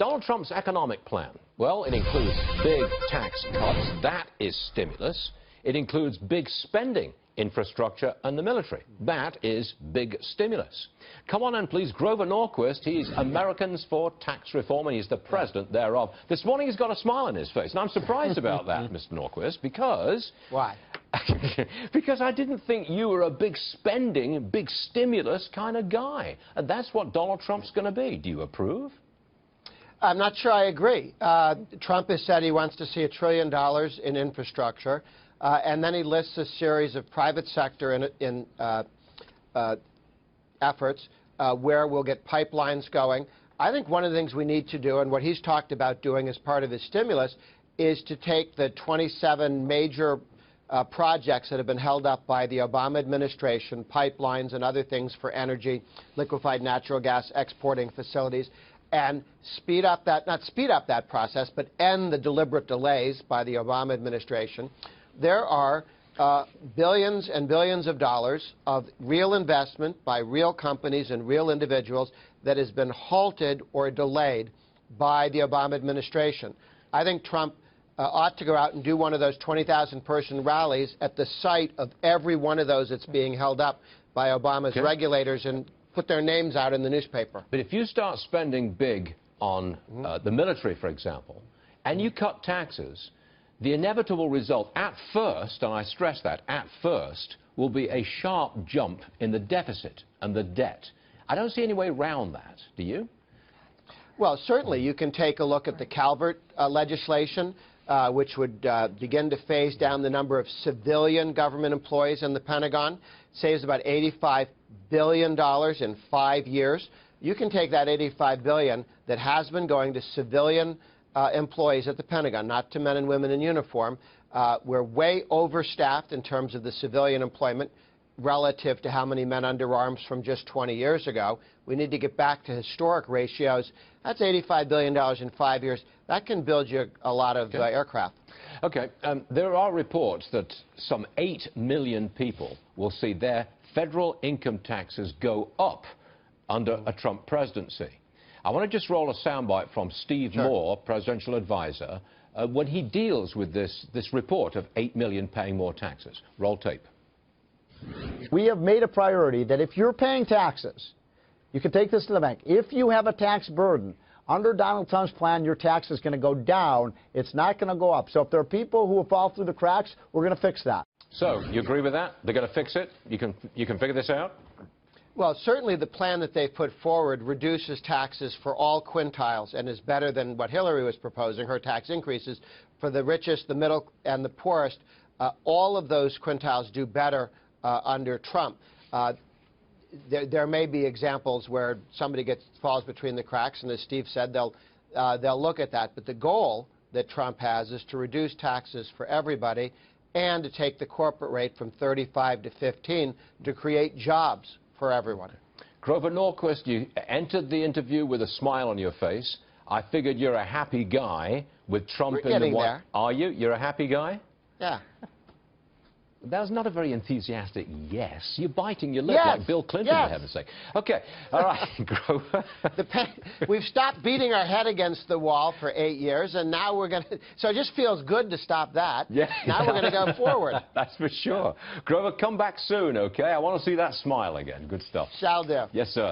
Donald Trump's economic plan, well, it includes big tax cuts. That is stimulus. It includes big spending, infrastructure and the military. That is big stimulus. Come on in, please. Grover Norquist. He's Americans for Tax Reform, and he's the president thereof. This morning he's got a smile on his face, and I'm surprised about that, Mr. Norquist, because... Why? Because I didn't think you were a big spending, big stimulus kind of guy. And that's what Donald Trump's going to be. Do you approve? I'm not sure I agree. Trump has said he wants to see $1 trillion in infrastructure, and then he lists a series of private sector efforts where we'll get pipelines going. I think one of the things we need to do, and what he's talked about doing as part of his stimulus, is to take the 27 major projects that have been held up by the Obama administration, pipelines and other things for energy, liquefied natural gas exporting facilities, and speed up that, not speed up that process, but end the deliberate delays by the Obama administration. There are billions and billions of dollars of real investment by real companies and real individuals that has been halted or delayed by the Obama administration. I think Trump ought to go out and do one of those 20,000-person rallies at the site of every one of those that's being held up by Obama's regulators and put their names out in the newspaper. But if you start spending big on the military, for example, and you cut taxes, the inevitable result at first, and I stress that, at first, will be a sharp jump in the deficit and the debt. I don't see any way around that. Do you? Well, certainly you can take a look at the Calvert legislation, which would begin to phase down the number of civilian government employees in the Pentagon, saves about $85 billion in 5 years. You can take that $85 billion that has been going to civilian employees at the Pentagon, not to men and women in uniform. We're way overstaffed in terms of the civilian employment relative to how many men under arms from just 20 years ago. We need to get back to historic ratios. That's $85 billion in 5 years. That can build you a lot of aircraft. Okay. There are reports that some 8 million people will see their federal income taxes go up under a Trump presidency. I want to just roll a soundbite from Steve Moore, presidential advisor, when he deals with this report of 8 million paying more taxes. Roll tape. We have made a priority that if you're paying taxes, you can take this to the bank. If you have a tax burden, under Donald Trump's plan, your tax is going to go down. It's not going to go up. So if there are people who will fall through the cracks, we're going to fix that. So you agree with that? They're going to fix it? You can figure this out? Well, certainly the plan that they've put forward reduces taxes for all quintiles and is better than what Hillary was proposing, her tax increases. For the richest, the middle, and the poorest, all of those quintiles do better under Trump. There may be examples where somebody falls between the cracks, and as Steve said, they'll look at that. But the goal that Trump has is to reduce taxes for everybody and to take the corporate rate from 35 to 15 to create jobs for everyone. Grover Norquist, you entered the interview with a smile on your face. I figured you're a happy guy with Trump in the White House. Are you? You're a happy guy? Yeah. That was not a very enthusiastic yes. You're biting your lip like Bill Clinton, for heaven's sake. Okay, all right, Grover. We've stopped beating our head against the wall for 8 years, and now we're going to... So it just feels good to stop that. Yeah. Now we're going to go forward. That's for sure. Grover, come back soon, okay? I want to see that smile again. Good stuff. Shall do. Yes, sir.